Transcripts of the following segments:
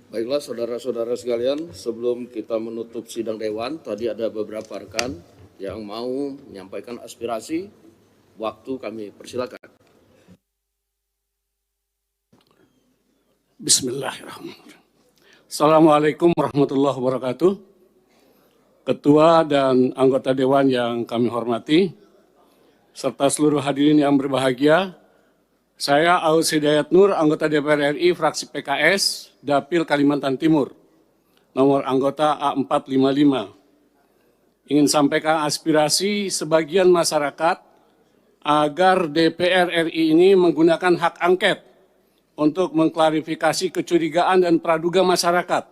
Baiklah saudara-saudara sekalian, sebelum kita menutup sidang Dewan, tadi ada beberapa rekan yang mau menyampaikan aspirasi, waktu kami persilakan. Bismillahirrahmanirrahim. Assalamualaikum warahmatullahi wabarakatuh. Ketua dan anggota Dewan yang kami hormati, serta seluruh hadirin yang berbahagia, saya Aus Hidayat Nur, anggota DPR RI, fraksi PKS, Dapil Kalimantan Timur, nomor anggota A455. Ingin sampaikan aspirasi sebagian masyarakat agar DPR RI ini menggunakan hak angket untuk mengklarifikasi kecurigaan dan praduga masyarakat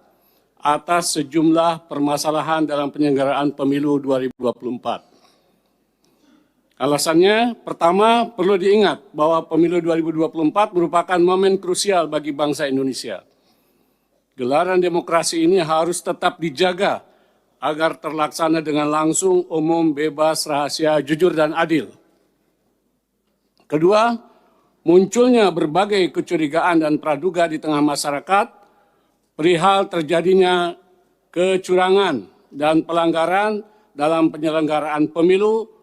atas sejumlah permasalahan dalam penyelenggaraan pemilu 2024. Alasannya, pertama, perlu diingat bahwa pemilu 2024 merupakan momen krusial bagi bangsa Indonesia. Gelaran demokrasi ini harus tetap dijaga agar terlaksana dengan langsung, umum, bebas, rahasia, jujur, dan adil. Kedua, munculnya berbagai kecurigaan dan praduga di tengah masyarakat perihal terjadinya kecurangan dan pelanggaran dalam penyelenggaraan pemilu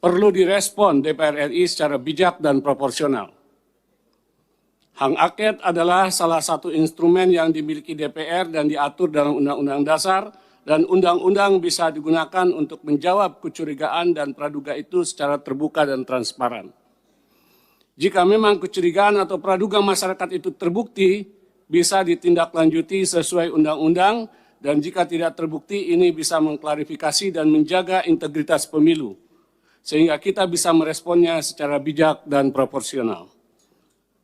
perlu direspon DPR RI secara bijak dan proporsional. Hak angket adalah salah satu instrumen yang dimiliki DPR dan diatur dalam Undang-Undang Dasar, dan undang-undang bisa digunakan untuk menjawab kecurigaan dan praduga itu secara terbuka dan transparan. Jika memang kecurigaan atau praduga masyarakat itu terbukti, bisa ditindaklanjuti sesuai undang-undang, dan jika tidak terbukti, ini bisa mengklarifikasi dan menjaga integritas pemilu, sehingga kita bisa meresponnya secara bijak dan proporsional.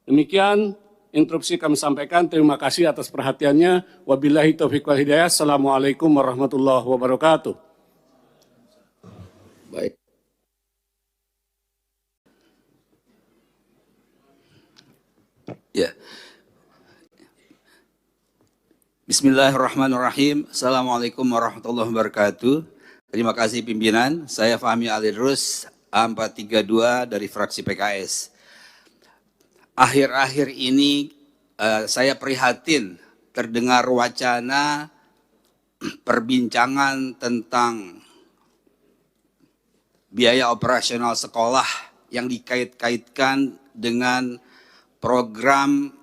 Demikian interupsi kami sampaikan. Terima kasih atas perhatiannya. Wabillahi taufiq wal hidayah. Assalamualaikum warahmatullahi wabarakatuh. Baik. Ya. Bismillahirrahmanirrahim. Assalamualaikum warahmatullahi wabarakatuh. Terima kasih pimpinan. Saya Fahmi Alidrus, A432 dari fraksi PKS. Akhir-akhir ini saya prihatin terdengar wacana perbincangan tentang biaya operasional sekolah yang dikait-kaitkan dengan program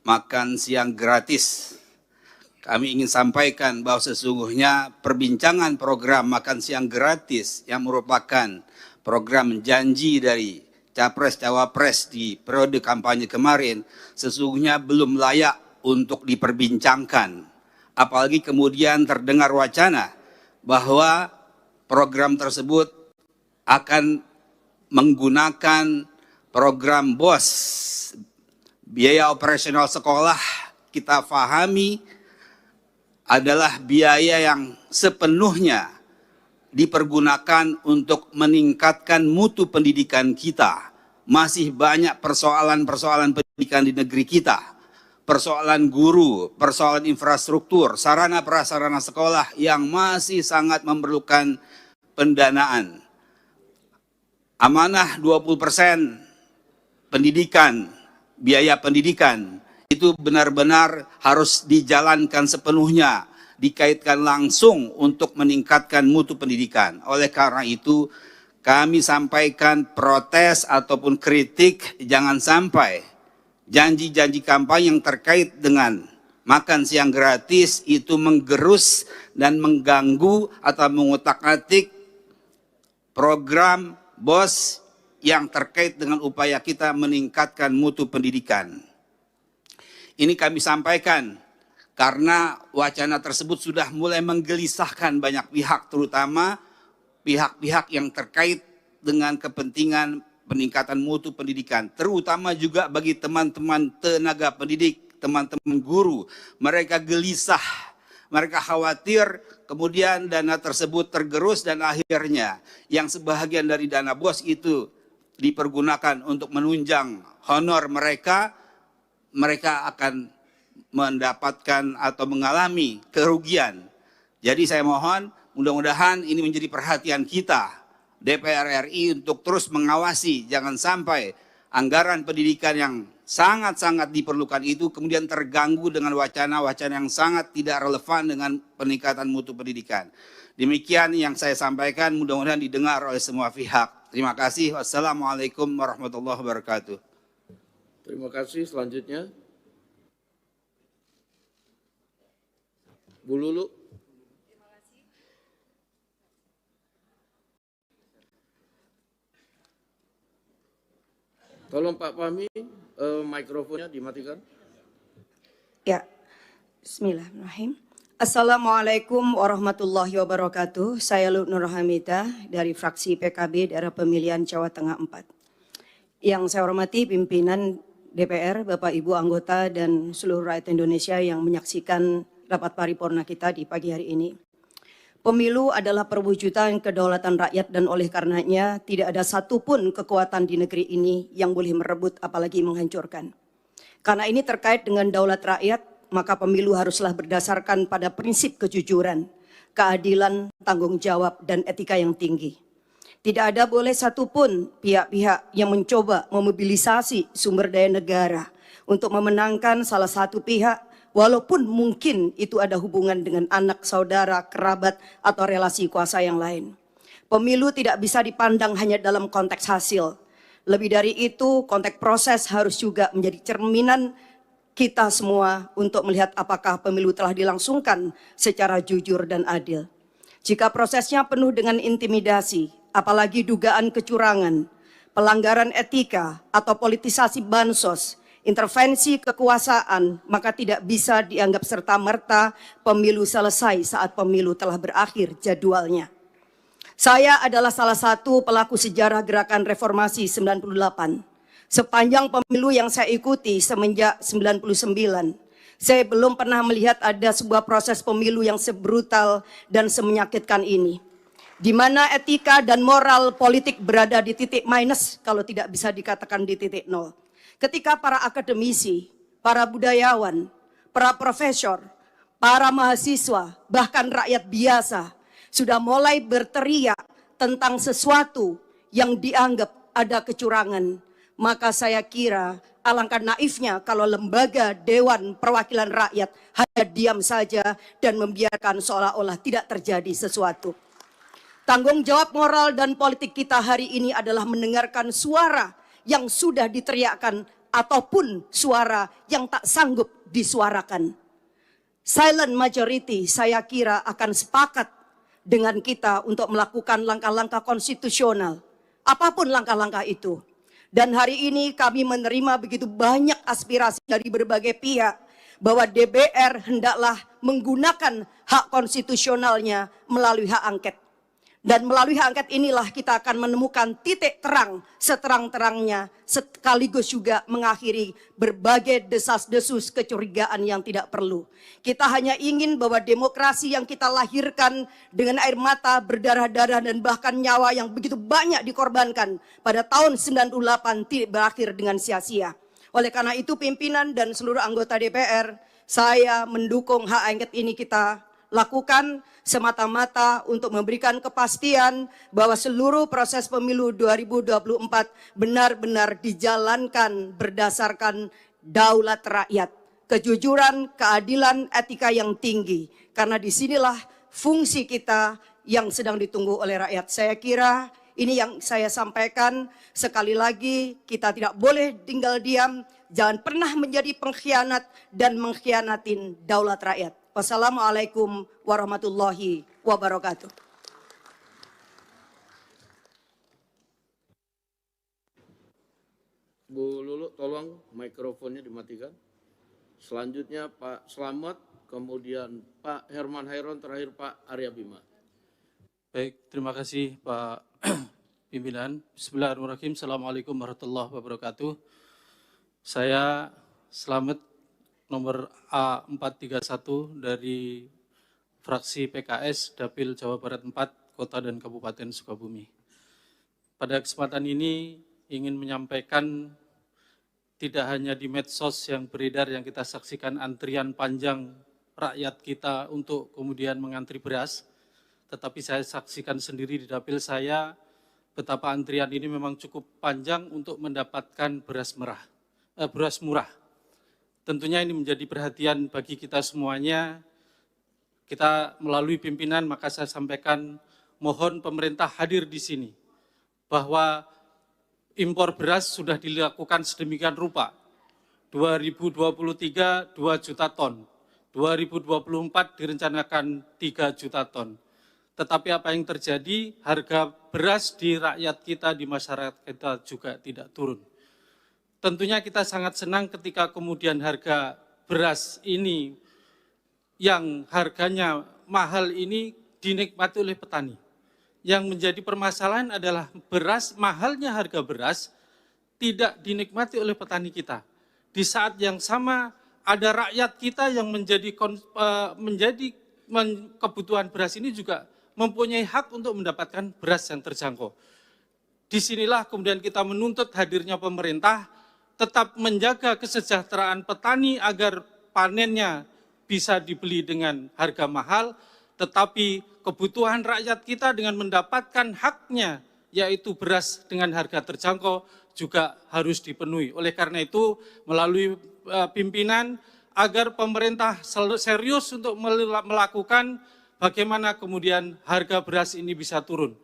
makan siang gratis. Kami ingin sampaikan bahwa sesungguhnya perbincangan program makan siang gratis yang merupakan program janji dari Capres-Cawapres di periode kampanye kemarin sesungguhnya belum layak untuk diperbincangkan. Apalagi kemudian terdengar wacana bahwa program tersebut akan menggunakan program BOS, biaya operasional sekolah. Kita pahami adalah biaya yang sepenuhnya dipergunakan untuk meningkatkan mutu pendidikan kita. Masih banyak persoalan-persoalan pendidikan di negeri kita. Persoalan guru, persoalan infrastruktur, sarana prasarana sekolah yang masih sangat memerlukan pendanaan. Amanah 20% pendidikan, biaya pendidikan, itu benar-benar harus dijalankan sepenuhnya, dikaitkan langsung untuk meningkatkan mutu pendidikan. Oleh karena itu, kami sampaikan protes ataupun kritik, jangan sampai janji-janji kampanye yang terkait dengan makan siang gratis itu menggerus dan mengganggu atau mengutak-atik program BOS yang terkait dengan upaya kita meningkatkan mutu pendidikan. Ini kami sampaikan karena wacana tersebut sudah mulai menggelisahkan banyak pihak, terutama pihak-pihak yang terkait dengan kepentingan peningkatan mutu pendidikan, terutama juga bagi teman-teman tenaga pendidik, teman-teman guru. Mereka gelisah, mereka khawatir kemudian dana tersebut tergerus dan akhirnya yang sebahagian dari dana BOS itu dipergunakan untuk menunjang honor mereka, mereka akan mendapatkan atau mengalami kerugian. Jadi saya mohon mudah-mudahan ini menjadi perhatian kita DPR RI untuk terus mengawasi, jangan sampai anggaran pendidikan yang sangat-sangat diperlukan itu kemudian terganggu dengan wacana-wacana yang sangat tidak relevan dengan peningkatan mutu pendidikan. Demikian yang saya sampaikan, mudah-mudahan didengar oleh semua pihak. Terima kasih. Wassalamualaikum warahmatullahi wabarakatuh. Terima kasih. Selanjutnya, Bu Lulu. Tolong Pak Fahmi, mikrofonnya dimatikan. Ya, bismillahirrahmanirrahim. Assalamualaikum warahmatullahi wabarakatuh. Saya Nur Hamidah dari fraksi PKB daerah pemilihan Jawa Tengah 4. Yang saya hormati pimpinan DPR, Bapak Ibu anggota dan seluruh rakyat Indonesia yang menyaksikan rapat paripurna kita di pagi hari ini. Pemilu adalah perwujudan kedaulatan rakyat dan oleh karenanya tidak ada satupun kekuatan di negeri ini yang boleh merebut apalagi menghancurkan. Karena ini terkait dengan daulat rakyat, maka pemilu haruslah berdasarkan pada prinsip kejujuran, keadilan, tanggung jawab, dan etika yang tinggi. Tidak ada boleh satupun pihak-pihak yang mencoba memobilisasi sumber daya negara untuk memenangkan salah satu pihak, walaupun mungkin itu ada hubungan dengan anak, saudara, kerabat, atau relasi kuasa yang lain. Pemilu tidak bisa dipandang hanya dalam konteks hasil. Lebih dari itu, konteks proses harus juga menjadi cerminan kita semua untuk melihat apakah pemilu telah dilangsungkan secara jujur dan adil. Jika prosesnya penuh dengan intimidasi, apalagi dugaan kecurangan, pelanggaran etika, atau politisasi bansos, intervensi kekuasaan, maka tidak bisa dianggap serta-merta pemilu selesai saat pemilu telah berakhir jadwalnya. Saya adalah salah satu pelaku sejarah gerakan reformasi 98. Sepanjang pemilu yang saya ikuti semenjak 99, saya belum pernah melihat ada sebuah proses pemilu yang sebrutal dan semenyakitkan ini. Di mana etika dan moral politik berada di titik minus, kalau tidak bisa dikatakan di titik nol. Ketika para akademisi, para budayawan, para profesor, para mahasiswa, bahkan rakyat biasa sudah mulai berteriak tentang sesuatu yang dianggap ada kecurangan, maka saya kira alangkah naifnya kalau lembaga Dewan Perwakilan Rakyat hanya diam saja dan membiarkan seolah-olah tidak terjadi sesuatu. Tanggung jawab moral dan politik kita hari ini adalah mendengarkan suara yang sudah diteriakkan ataupun suara yang tak sanggup disuarakan. Silent majority saya kira akan sepakat dengan kita untuk melakukan langkah-langkah konstitusional. Apapun langkah-langkah itu. Dan hari ini kami menerima begitu banyak aspirasi dari berbagai pihak bahwa DPR hendaklah menggunakan hak konstitusionalnya melalui hak angket. Dan melalui hak angket inilah kita akan menemukan titik terang seterang-terangnya sekaligus juga mengakhiri berbagai desas-desus kecurigaan yang tidak perlu. Kita hanya ingin bahwa demokrasi yang kita lahirkan dengan air mata, berdarah-darah dan bahkan nyawa yang begitu banyak dikorbankan pada tahun 98 tidak berakhir dengan sia-sia. Oleh karena itu pimpinan dan seluruh anggota DPR, saya mendukung hak angket ini kita lakukan semata-mata untuk memberikan kepastian bahwa seluruh proses pemilu 2024 benar-benar dijalankan berdasarkan daulat rakyat, kejujuran, keadilan, etika yang tinggi. Karena disinilah fungsi kita yang sedang ditunggu oleh rakyat. Saya kira ini yang saya sampaikan. Sekali lagi kita tidak boleh tinggal diam, jangan pernah menjadi pengkhianat dan mengkhianatin daulat rakyat. Wassalamualaikum warahmatullahi wabarakatuh. Bu Lulu, tolong mikrofonnya dimatikan. Selanjutnya Pak Slamet, kemudian Pak Herman Hairon, terakhir Pak Arya Bima. Baik, terima kasih Pak Pimpinan. Bismillahirrahmanirrahim. Assalamualaikum warahmatullahi wabarakatuh. Saya Slamet nomor A431 dari fraksi PKS Dapil Jawa Barat 4, Kota dan Kabupaten Sukabumi. Pada kesempatan ini ingin menyampaikan tidak hanya di medsos yang beredar yang kita saksikan antrian panjang rakyat kita untuk kemudian mengantri beras, tetapi saya saksikan sendiri di dapil saya betapa antrian ini memang cukup panjang untuk mendapatkan beras murah. Tentunya ini menjadi perhatian bagi kita semuanya. Kita melalui pimpinan, maka saya sampaikan mohon pemerintah hadir di sini, bahwa impor beras sudah dilakukan sedemikian rupa. 2023 2 juta ton, 2024 direncanakan 3 juta ton. Tetapi apa yang terjadi, harga beras di rakyat kita, di masyarakat kita juga tidak turun. Tentunya kita sangat senang ketika kemudian harga beras ini yang harganya mahal ini dinikmati oleh petani. Yang menjadi permasalahan adalah mahalnya harga beras tidak dinikmati oleh petani kita. Di saat yang sama ada rakyat kita yang menjadi kebutuhan beras ini juga mempunyai hak untuk mendapatkan beras yang terjangkau. Disinilah kemudian kita menuntut hadirnya pemerintah tetap menjaga kesejahteraan petani agar panennya bisa dibeli dengan harga mahal, tetapi kebutuhan rakyat kita dengan mendapatkan haknya, yaitu beras dengan harga terjangkau, juga harus dipenuhi. Oleh karena itu, melalui pimpinan, agar pemerintah serius untuk melakukan bagaimana kemudian harga beras ini bisa turun.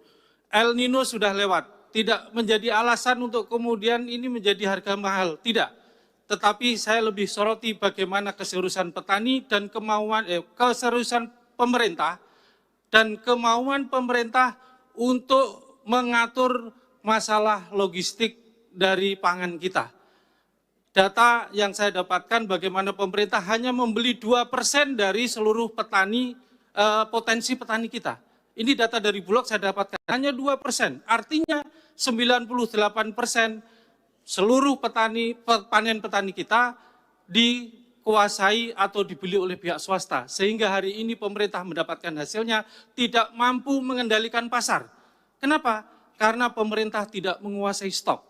El Nino sudah lewat, tidak menjadi alasan untuk kemudian ini menjadi harga mahal, tidak. Tetapi saya lebih soroti bagaimana keseriusan petani dan keseriusan pemerintah dan kemauan pemerintah untuk mengatur masalah logistik dari pangan kita. Data yang saya dapatkan bagaimana pemerintah hanya membeli 2% dari seluruh petani, potensi petani kita. Ini data dari Bulog saya dapatkan, hanya 2%. Artinya 98% seluruh panen petani kita dikuasai atau dibeli oleh pihak swasta. Sehingga hari ini pemerintah mendapatkan hasilnya tidak mampu mengendalikan pasar. Kenapa? Karena pemerintah tidak menguasai stok.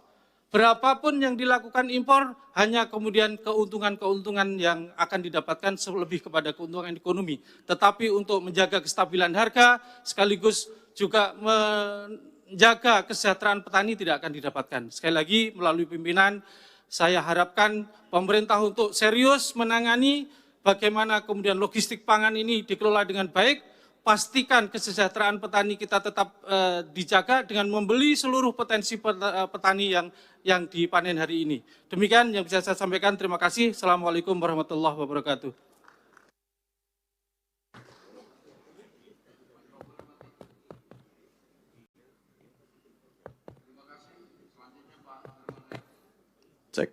Berapapun yang dilakukan impor, hanya kemudian keuntungan-keuntungan yang akan didapatkan lebih kepada keuntungan ekonomi. Tetapi untuk menjaga kestabilan harga, sekaligus juga menjaga kesejahteraan petani tidak akan didapatkan. Sekali lagi, melalui pimpinan, saya harapkan pemerintah untuk serius menangani bagaimana kemudian logistik pangan ini dikelola dengan baik. Pastikan kesejahteraan petani kita tetap dijaga dengan membeli seluruh potensi petani yang dipanen hari ini. Demikian yang bisa saya sampaikan. Terima kasih. Assalamualaikum warahmatullahi wabarakatuh. Cek.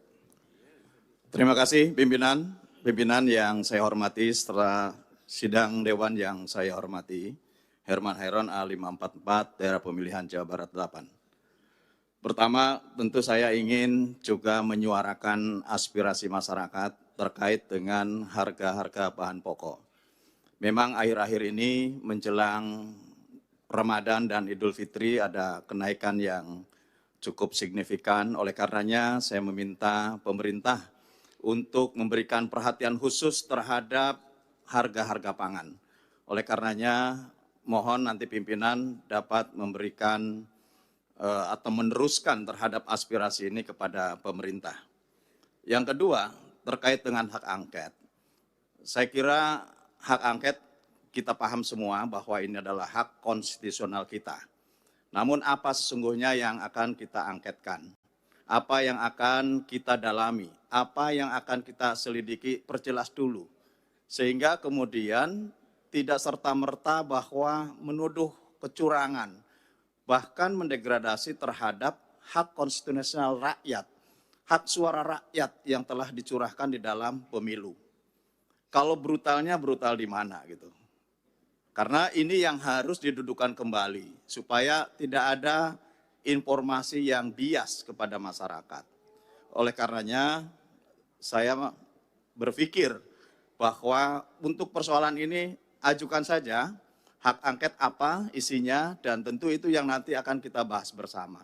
Terima kasih pimpinan yang saya hormati setelah sidang Dewan yang saya hormati, Herman Hairon A544, daerah pemilihan Jawa Barat 8. Pertama, tentu saya ingin juga menyuarakan aspirasi masyarakat terkait dengan harga-harga bahan pokok. Memang akhir-akhir ini menjelang Ramadan dan Idul Fitri ada kenaikan yang cukup signifikan, oleh karenanya saya meminta pemerintah untuk memberikan perhatian khusus terhadap harga-harga pangan. Oleh karenanya, mohon nanti pimpinan dapat memberikan atau meneruskan terhadap aspirasi ini kepada pemerintah. Yang kedua, terkait dengan hak angket. Saya kira hak angket kita paham semua bahwa ini adalah hak konstitusional kita. Namun apa sesungguhnya yang akan kita angketkan? Apa yang akan kita dalami? Apa yang akan kita selidiki? Perjelas dulu. Sehingga kemudian tidak serta-merta bahwa menuduh kecurangan, bahkan mendegradasi terhadap hak konstitusional rakyat, hak suara rakyat yang telah dicurahkan di dalam pemilu. Kalau brutalnya brutal di mana gitu. Karena ini yang harus didudukan kembali, supaya tidak ada informasi yang bias kepada masyarakat. Oleh karenanya, saya berpikir bahwa untuk persoalan ini ajukan saja hak angket apa isinya, dan tentu itu yang nanti akan kita bahas bersama.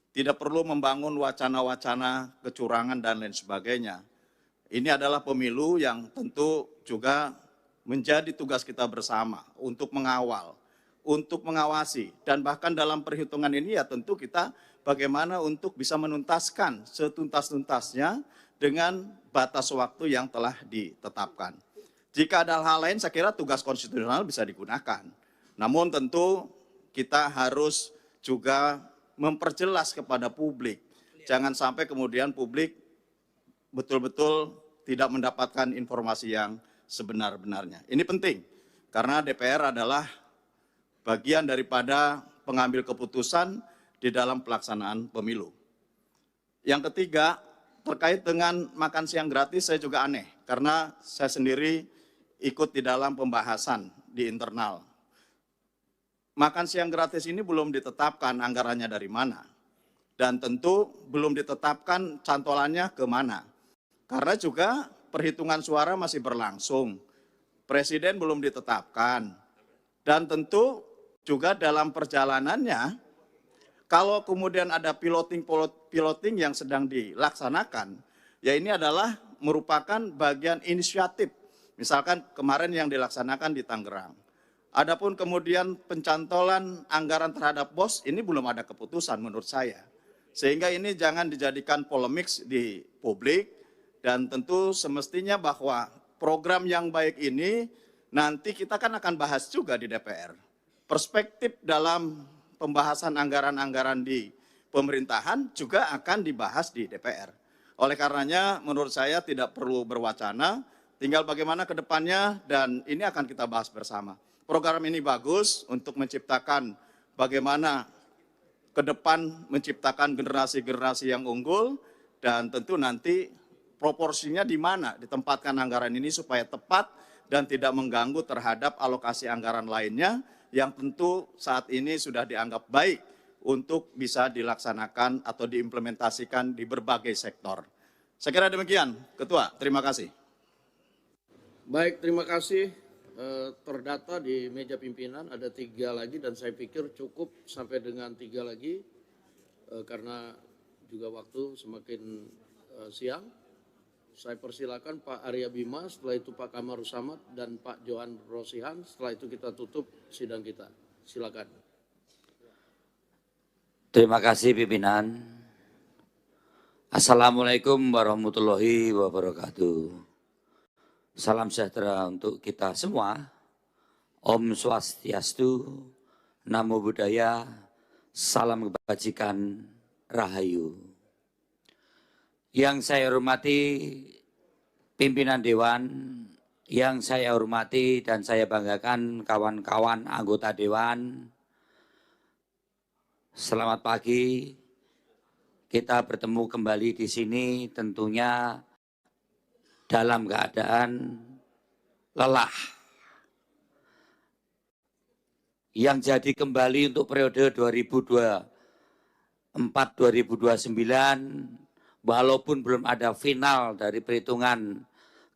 Tidak perlu membangun wacana-wacana kecurangan dan lain sebagainya. Ini adalah pemilu yang tentu juga menjadi tugas kita bersama untuk mengawal, untuk mengawasi. Dan bahkan dalam perhitungan ini ya tentu kita bagaimana untuk bisa menuntaskan setuntas-tuntasnya dengan batas waktu yang telah ditetapkan. Jika ada hal lain, saya kira tugas konstitusional bisa digunakan. Namun tentu kita harus juga memperjelas kepada publik. Jangan sampai kemudian publik betul-betul tidak mendapatkan informasi yang sebenar-benarnya. Ini penting, karena DPR adalah bagian daripada pengambil keputusan di dalam pelaksanaan pemilu. Yang ketiga, terkait dengan makan siang gratis, saya juga aneh, karena saya sendiri ikut di dalam pembahasan di internal. Makan siang gratis ini belum ditetapkan anggarannya dari mana. Dan tentu belum ditetapkan cantolannya ke mana. Karena juga perhitungan suara masih berlangsung. Presiden belum ditetapkan. Dan tentu juga dalam perjalanannya, kalau kemudian ada piloting yang sedang dilaksanakan, ya ini adalah merupakan bagian inisiatif. Misalkan kemarin yang dilaksanakan di Tangerang. Adapun kemudian pencantolan anggaran terhadap BOS, ini belum ada keputusan menurut saya. Sehingga ini jangan dijadikan polemik di publik, dan tentu semestinya bahwa program yang baik ini nanti kita kan akan bahas juga di DPR. Perspektif dalam pembahasan anggaran-anggaran di pemerintahan juga akan dibahas di DPR. Oleh karenanya menurut saya tidak perlu berwacana, tinggal bagaimana ke depannya, dan ini akan kita bahas bersama. Program ini bagus untuk menciptakan bagaimana ke depan menciptakan generasi-generasi yang unggul, dan tentu nanti proporsinya di mana ditempatkan anggaran ini supaya tepat dan tidak mengganggu terhadap alokasi anggaran lainnya yang tentu saat ini sudah dianggap baik untuk bisa dilaksanakan atau diimplementasikan di berbagai sektor. Saya kira demikian, Ketua. Terima kasih. Baik, terima kasih. Terdata di meja pimpinan ada 3 lagi dan saya pikir cukup sampai dengan 3 lagi karena juga waktu semakin siang. Saya persilakan Pak Arya Bima, setelah itu Pak Kamarus Samad dan Pak Johan Rosihan. Setelah itu kita tutup sidang kita. Silakan. Terima kasih pimpinan. Assalamualaikum warahmatullahi wabarakatuh. Salam sejahtera untuk kita semua. Om Swastiastu, Namo Buddhaya, salam kebajikan, Rahayu. Yang saya hormati pimpinan Dewan, yang saya hormati dan saya banggakan kawan-kawan anggota Dewan. Selamat pagi, kita bertemu kembali di sini tentunya dalam keadaan lelah. Yang jadi kembali untuk periode 2024-2029, walaupun belum ada final dari perhitungan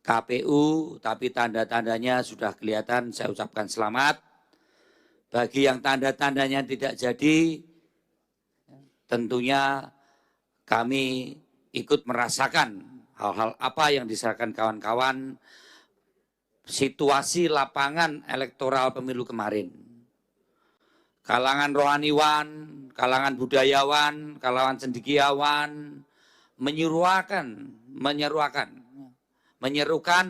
KPU, tapi tanda-tandanya sudah kelihatan, saya ucapkan selamat. Bagi yang tanda-tandanya tidak jadi, tentunya kami ikut merasakan hal-hal apa yang diserahkan kawan-kawan, situasi lapangan elektoral pemilu kemarin. Kalangan rohaniwan, kalangan budayawan, kalangan cendekiawan, menyerukan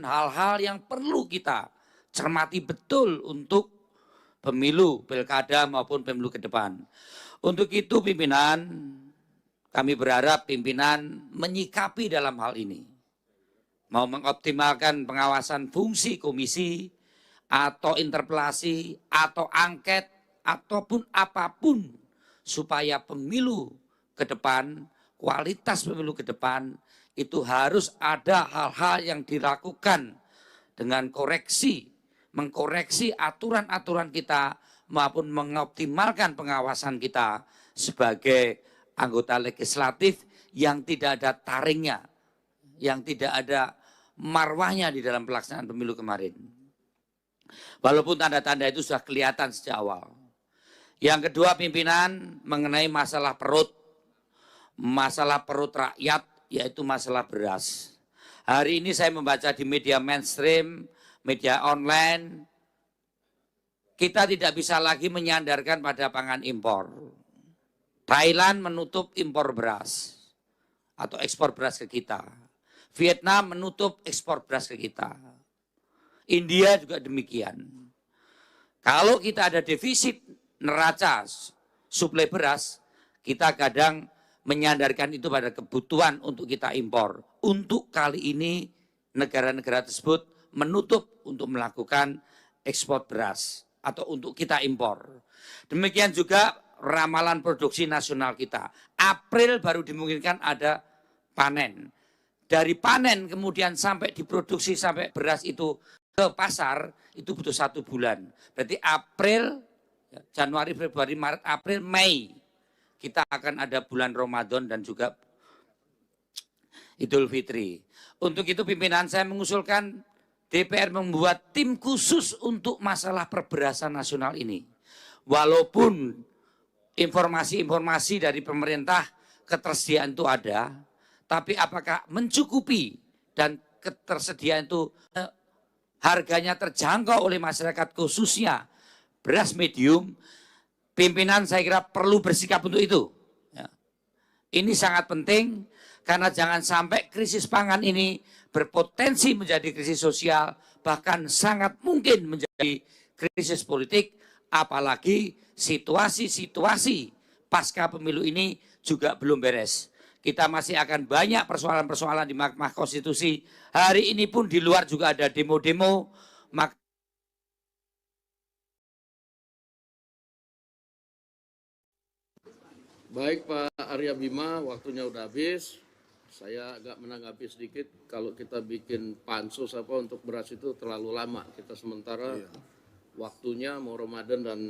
hal-hal yang perlu kita cermati betul untuk pemilu, pilkada maupun pemilu ke depan. Untuk itu pimpinan, kami berharap pimpinan menyikapi dalam hal ini. Mau mengoptimalkan pengawasan fungsi komisi, atau interpelasi, atau angket, ataupun apapun. Supaya pemilu ke depan, kualitas pemilu ke depan, itu harus ada hal-hal yang dilakukan dengan koreksi, mengkoreksi aturan-aturan kita, maupun mengoptimalkan pengawasan kita sebagai anggota legislatif yang tidak ada taringnya, yang tidak ada marwahnya di dalam pelaksanaan pemilu kemarin. Walaupun tanda-tanda itu sudah kelihatan sejak awal. Yang kedua pimpinan mengenai masalah perut rakyat, yaitu masalah beras. Hari ini saya membaca di media mainstream, media online, kita tidak bisa lagi menyandarkan pada pangan impor. Thailand menutup impor beras atau ekspor beras ke kita. Vietnam menutup ekspor beras ke kita. India juga demikian. Kalau kita ada defisit neraca suplai beras, kita kadang menyandarkan itu pada kebutuhan untuk kita impor. Untuk kali ini negara-negara tersebut menutup untuk melakukan ekspor beras atau untuk kita impor. Demikian juga ramalan produksi nasional kita. April baru dimungkinkan ada panen. Dari panen kemudian sampai diproduksi sampai beras itu ke pasar itu butuh 1 bulan. Berarti April, Januari, Februari, Maret, April, Mei kita akan ada bulan Ramadan dan juga Idul Fitri. Untuk itu pimpinan saya mengusulkan DPR membuat tim khusus untuk masalah perberasan nasional ini. Walaupun informasi-informasi dari pemerintah ketersediaan itu ada, tapi apakah mencukupi dan ketersediaan itu harganya terjangkau oleh masyarakat khususnya beras medium, pimpinan saya kira perlu bersikap untuk itu. Ini sangat penting karena jangan sampai krisis pangan ini berpotensi menjadi krisis sosial, bahkan sangat mungkin menjadi krisis politik, apalagi situasi-situasi pasca pemilu ini juga belum beres. Kita masih akan banyak persoalan-persoalan di Mahkamah Konstitusi. Hari ini pun di luar juga ada demo-demo. Baik Pak Arya Bima, waktunya udah habis. Saya agak menanggapi sedikit, kalau kita bikin pansus apa untuk beras itu terlalu lama. Kita sementara waktunya mau Ramadan dan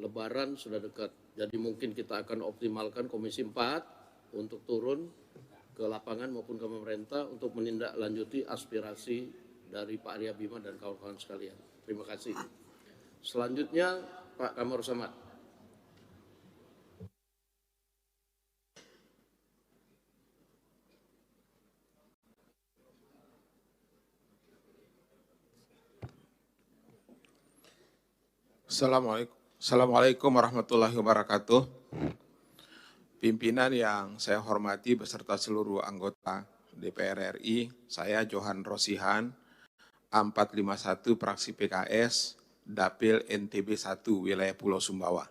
Lebaran sudah dekat. Jadi mungkin kita akan optimalkan Komisi 4 untuk turun ke lapangan maupun ke pemerintah untuk menindaklanjuti aspirasi dari Pak Arya Bima dan kawan-kawan sekalian. Terima kasih. Selanjutnya Pak Kamarul Samad. Assalamualaikum warahmatullahi wabarakatuh. Pimpinan yang saya hormati beserta seluruh anggota DPR RI, saya Johan Rosihan, A451 fraksi PKS, Dapil NTB 1, wilayah Pulau Sumbawa.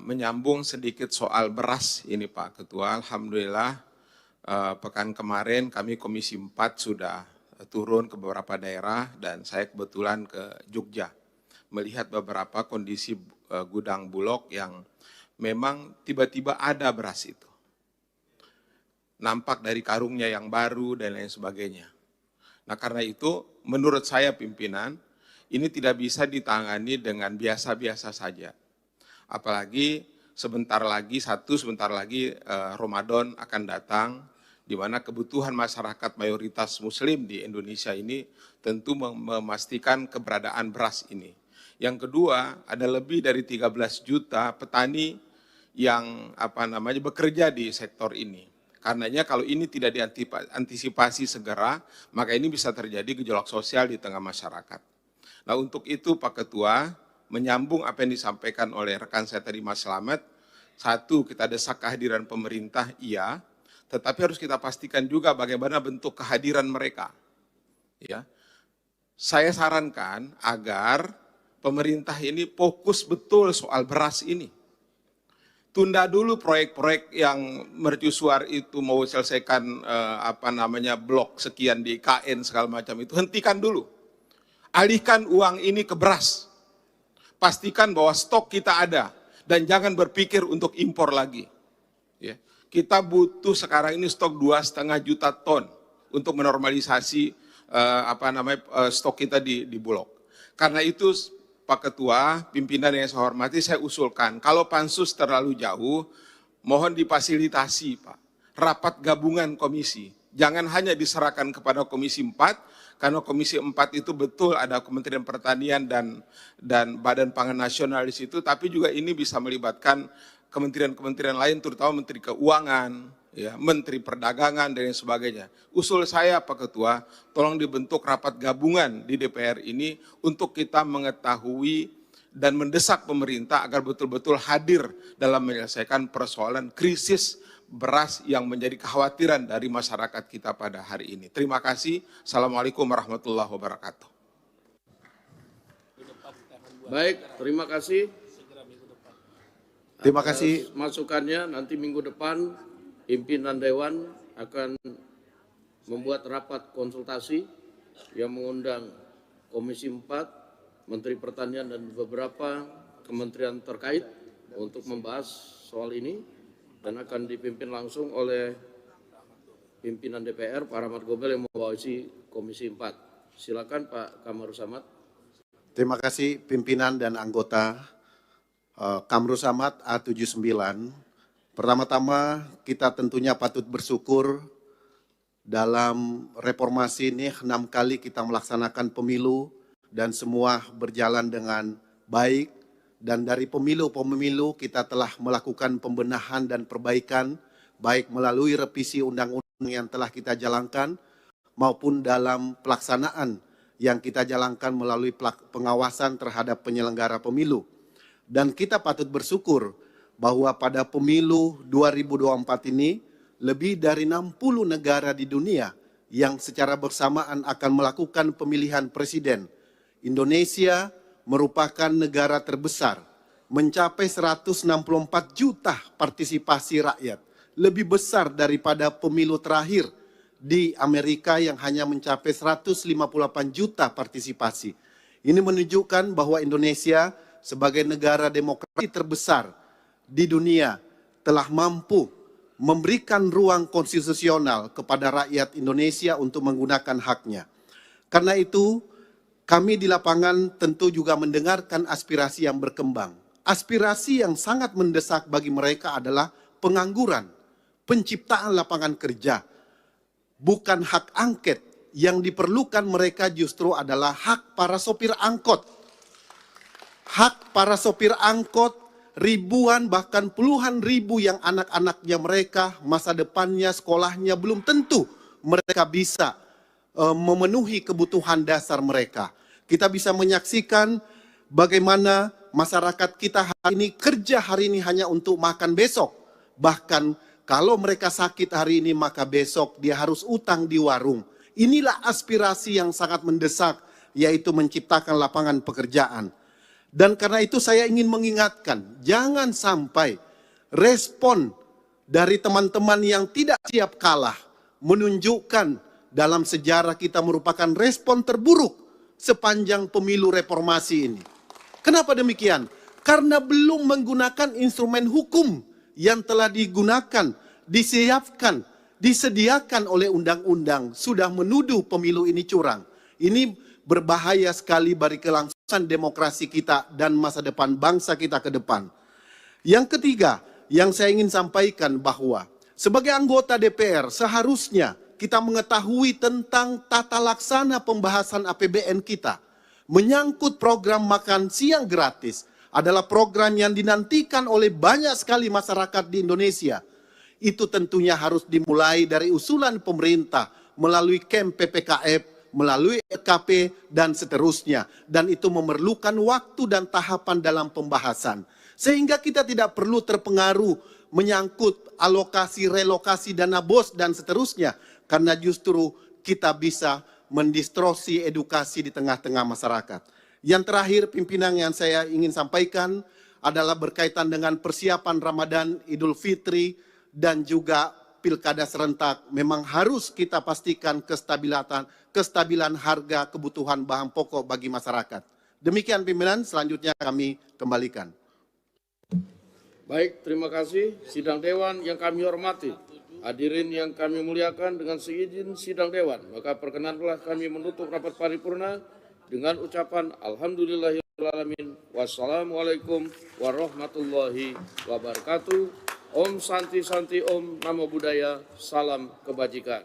Menyambung sedikit soal beras ini Pak Ketua, Alhamdulillah pekan kemarin kami Komisi 4 sudah turun ke beberapa daerah dan saya kebetulan ke Jogja. Melihat beberapa kondisi gudang Bulog yang memang tiba-tiba ada beras itu. Nampak dari karungnya yang baru dan lain sebagainya. Nah karena itu menurut saya pimpinan, ini tidak bisa ditangani dengan biasa-biasa saja. Apalagi sebentar lagi Ramadan akan datang, di mana kebutuhan masyarakat mayoritas muslim di Indonesia ini tentu memastikan keberadaan beras ini. Yang kedua, ada lebih dari 13 juta petani yang bekerja di sektor ini. Karenanya kalau ini tidak diantisipasi segera, maka ini bisa terjadi gejolak sosial di tengah masyarakat. Nah untuk itu Pak Ketua, menyambung apa yang disampaikan oleh rekan saya tadi Mas Slamet, satu, kita desak kehadiran pemerintah, iya, tetapi harus kita pastikan juga bagaimana bentuk kehadiran mereka. Ya, saya sarankan agar pemerintah ini fokus betul soal beras ini. Tunda dulu proyek-proyek yang mercusuar itu mau selesaikan blok sekian di KN segala macam itu, hentikan dulu. Alihkan uang ini ke beras. Pastikan bahwa stok kita ada dan jangan berpikir untuk impor lagi. Ya. Kita butuh sekarang ini stok 2,5 juta ton untuk menormalisasi stok kita di Bulog. Karena itu Pak Ketua, pimpinan yang saya hormati, saya usulkan, kalau pansus terlalu jauh, mohon difasilitasi Pak, rapat gabungan komisi. Jangan hanya diserahkan kepada Komisi 4, karena Komisi 4 itu betul ada Kementerian Pertanian dan Badan Pangan Nasional di situ, tapi juga ini bisa melibatkan kementerian-kementerian lain, terutama Menteri Keuangan, ya, Menteri Perdagangan dan lain sebagainya. Usul saya Pak Ketua, tolong dibentuk rapat gabungan di DPR ini untuk kita mengetahui dan mendesak pemerintah agar betul-betul hadir dalam menyelesaikan persoalan krisis beras yang menjadi kekhawatiran dari masyarakat kita pada hari ini. Terima kasih. Assalamualaikum warahmatullahi wabarakatuh. Baik, terima kasih. Terima kasih. Masukannya nanti minggu depan pimpinan Dewan akan membuat rapat konsultasi yang mengundang Komisi 4, Menteri Pertanian dan beberapa kementerian terkait untuk membahas soal ini dan akan dipimpin langsung oleh pimpinan DPR Pak Rahmat Gobel yang mewakili Komisi 4. Silakan Pak Kamru Samad. Terima kasih pimpinan dan anggota Kamru Samad A79. Pertama-tama kita tentunya patut bersyukur dalam reformasi ini 6 kali kita melaksanakan pemilu dan semua berjalan dengan baik. Dan dari pemilu-pemilu kita telah melakukan pembenahan dan perbaikan baik melalui revisi undang-undang yang telah kita jalankan maupun dalam pelaksanaan yang kita jalankan melalui pengawasan terhadap penyelenggara pemilu. Dan kita patut bersyukur bahwa pada pemilu 2024 ini lebih dari 60 negara di dunia yang secara bersamaan akan melakukan pemilihan presiden. Indonesia merupakan negara terbesar, mencapai 164 juta partisipasi rakyat, lebih besar daripada pemilu terakhir di Amerika yang hanya mencapai 158 juta partisipasi. Ini menunjukkan bahwa Indonesia sebagai negara demokrasi terbesar di dunia telah mampu memberikan ruang konstitusional kepada rakyat Indonesia untuk menggunakan haknya. Karena itu, kami di lapangan tentu juga mendengarkan aspirasi yang berkembang. Aspirasi yang sangat mendesak bagi mereka adalah pengangguran, penciptaan lapangan kerja, bukan hak angket. Yang diperlukan mereka justru adalah hak para sopir angkot. Hak para sopir angkot, ribuan bahkan puluhan ribu yang anak-anaknya mereka, masa depannya, sekolahnya belum tentu mereka bisa memenuhi kebutuhan dasar mereka. Kita bisa menyaksikan bagaimana masyarakat kita hari ini kerja hari ini hanya untuk makan besok. Bahkan kalau mereka sakit hari ini maka besok dia harus utang di warung. Inilah aspirasi yang sangat mendesak, yaitu menciptakan lapangan pekerjaan. Dan karena itu saya ingin mengingatkan, jangan sampai respon dari teman-teman yang tidak siap kalah menunjukkan dalam sejarah kita merupakan respon terburuk sepanjang pemilu reformasi ini. Kenapa demikian? Karena belum menggunakan instrumen hukum yang telah digunakan, disiapkan, disediakan oleh undang-undang, sudah menuduh pemilu ini curang. Ini berbahaya sekali bagi kelangsungan demokrasi kita dan masa depan bangsa kita ke depan. Yang ketiga, yang saya ingin sampaikan bahwa sebagai anggota DPR seharusnya kita mengetahui tentang tata laksana pembahasan APBN kita. Menyangkut program makan siang gratis adalah program yang dinantikan oleh banyak sekali masyarakat di Indonesia. Itu tentunya harus dimulai dari usulan pemerintah melalui KEM PPKF, melalui RKP, dan seterusnya. Dan itu memerlukan waktu dan tahapan dalam pembahasan. Sehingga kita tidak perlu terpengaruh menyangkut alokasi, relokasi, dana BOS, dan seterusnya. Karena justru kita bisa mendistorsi edukasi di tengah-tengah masyarakat. Yang terakhir pimpinan yang saya ingin sampaikan adalah berkaitan dengan persiapan Ramadan, Idul Fitri, dan juga pilkada serentak. Memang harus kita pastikan kestabilan harga kebutuhan bahan pokok bagi masyarakat. Demikian pimpinan, selanjutnya kami kembalikan. Baik, terima kasih. Sidang Dewan yang kami hormati. Hadirin yang kami muliakan, dengan seizin sidang Dewan, maka perkenanlah kami menutup rapat paripurna dengan ucapan Alhamdulillahirrahmanirrahim. Wassalamualaikum warahmatullahi wabarakatuh. Om Santi Santi Om, Namo Buddhaya, salam kebajikan.